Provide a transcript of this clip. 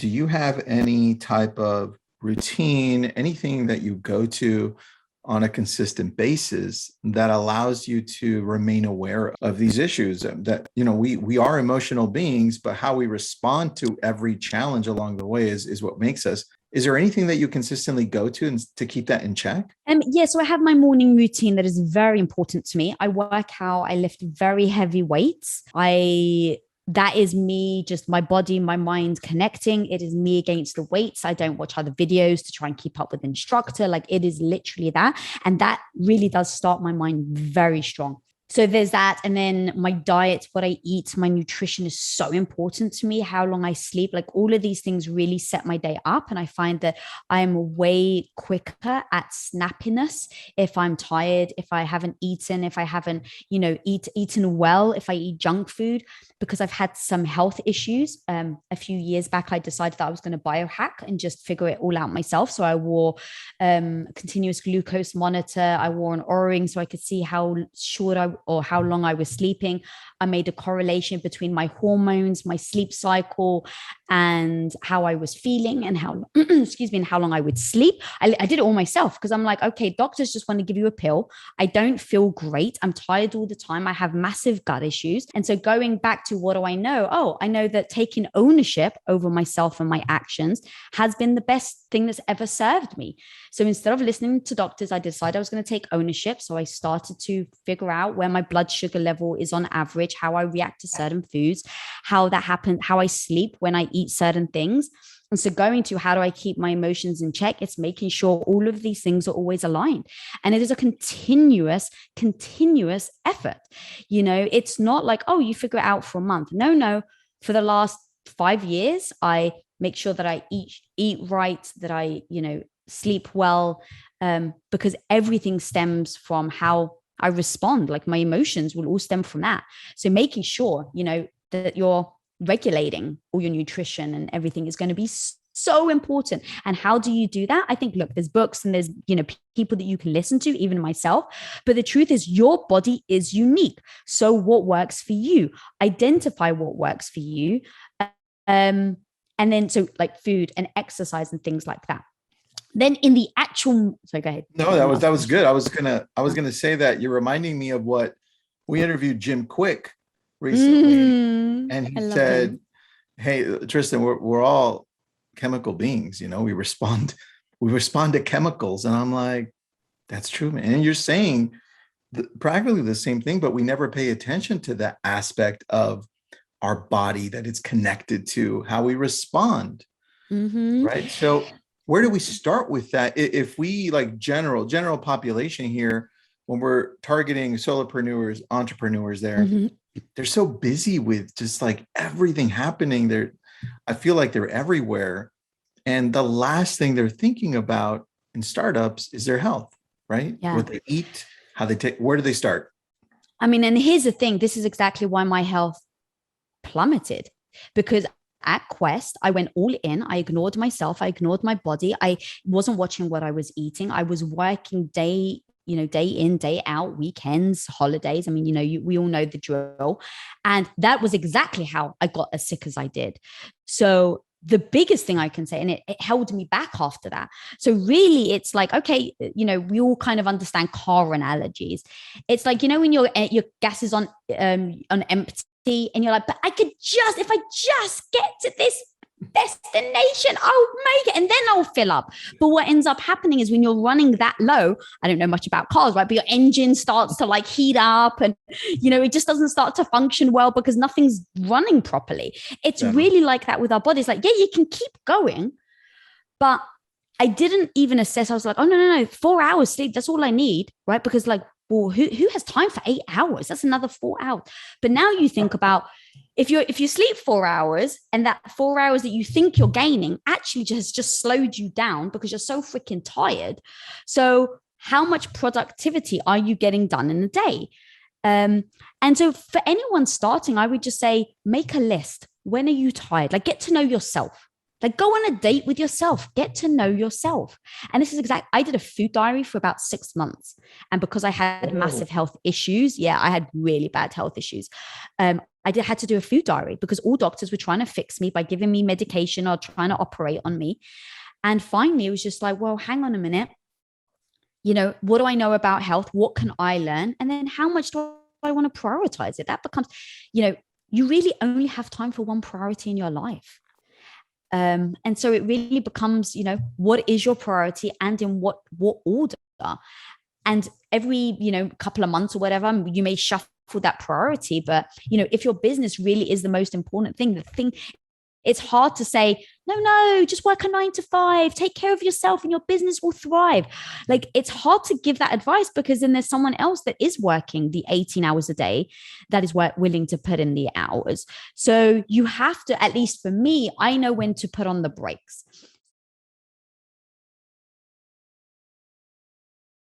do you have any type of routine, anything that you go to on a consistent basis that allows you to remain aware of these issues? That, we are emotional beings, but how we respond to every challenge along the way is what makes us. Is there anything that you consistently go to and to keep that in check? Yeah, so I have my morning routine that is very important to me. I work out, I lift very heavy weights. That is me, just my body, my mind connecting. It is me against the weights. I don't watch other videos to try and keep up with the instructor. Like, it is literally that. And that really does start my mind very strong. So there's that. And then my diet, what I eat, my nutrition is so important to me, how long I sleep, like all of these things really set my day up. And I find that I'm way quicker at snappiness if I'm tired, if I haven't eaten, if I haven't, eaten well, if I eat junk food, because I've had some health issues. A few years back, I decided that I was going to biohack and just figure it all out myself. So I wore continuous glucose monitor. I wore an Oura-ring so I could see how short or how long I was sleeping. I made a correlation between my hormones, my sleep cycle, and how I was feeling and how, excuse me, and how long I would sleep. I did it all myself because I'm like, okay, doctors just want to give you a pill. I don't feel great. I'm tired all the time. I have massive gut issues. And so going back to what do I know? Oh, I know that taking ownership over myself and my actions has been the best thing that's ever served me. So instead of listening to doctors, I decided I was going to take ownership. So I started to figure out where my blood sugar level is on average, how I react to certain foods, how that happens, how I sleep when I eat certain things. And so going to how do I keep my emotions in check? It's making sure all of these things are always aligned. And it is a continuous effort. It's not like, oh, you figure it out for a month. No. For the last 5 years, I make sure that I eat right, that I, sleep well, because everything stems from how I respond. Like, my emotions will all stem from that. So making sure, that you're regulating all your nutrition and everything is going to be so important. And how do you do that? I think, look, there's books and there's, people that you can listen to, even myself. But the truth is, your body is unique. So what works for you? Identify what works for you. And then, so like food and exercise and things like that. Then in the actual, so go ahead. No, that was good. I was gonna say that you're reminding me of what we interviewed Jim Quick recently, and he said, "Hey, Tristan, we're all chemical beings. We respond to chemicals." And I'm like, "That's true, man." And you're saying practically the same thing, but we never pay attention to that aspect of our body that it's connected to how we respond, right? So where do we start with that? If we, like, general population here, when we're targeting solopreneurs, entrepreneurs, they're so busy with just like everything happening there. I feel like they're everywhere. And the last thing they're thinking about in startups is their health, right? Yeah. What they eat, how they take, where do they start? I mean, and here's the thing. This is exactly why my health plummeted, because at Quest, I went all in. I ignored myself. I ignored my body. I wasn't watching what I was eating. I was working day in, day out, weekends, holidays. I mean, we all know the drill. And that was exactly how I got as sick as I did. So the biggest thing I can say, and it held me back after that. So really, it's like, okay, we all kind of understand car analogies. It's like, when your gas is on empty, and you're like, but if I just get to this destination, I'll make it and then I'll fill up. But what ends up happening is when you're running that low, I don't know much about cars, right? But your engine starts to like heat up and, it just doesn't start to function well because nothing's running properly. It's really like that with our bodies. Like, yeah, you can keep going, but I didn't even assess. I was like, oh, no, 4 hours sleep. That's all I need, right? Because like, well, who has time for 8 hours? That's another 4 hours. But now you think about if you sleep 4 hours and that 4 hours that you think you're gaining actually just slowed you down because you're so freaking tired. So how much productivity are you getting done in a day? And so for anyone starting, I would just say, make a list. When are you tired? Like, get to know yourself. Like, go on a date with yourself, get to know yourself. And this is I did a food diary for about 6 months. And because I had massive health issues, I had really bad health issues. had to do a food diary because all doctors were trying to fix me by giving me medication or trying to operate on me. And finally, it was just like, well, hang on a minute. What do I know about health? What can I learn? And then how much do I want to prioritize it? That becomes, you really only have time for one priority in your life. And so it really becomes, what is your priority and in what order? And every, couple of months or whatever, you may shuffle that priority. But, if your business really is the most important thing, it's hard to say, no, just work a 9 to 5, take care of yourself and your business will thrive. Like, it's hard to give that advice because then there's someone else that is working the 18 hours a day that is willing to put in the hours. So you have to, at least for me, I know when to put on the brakes.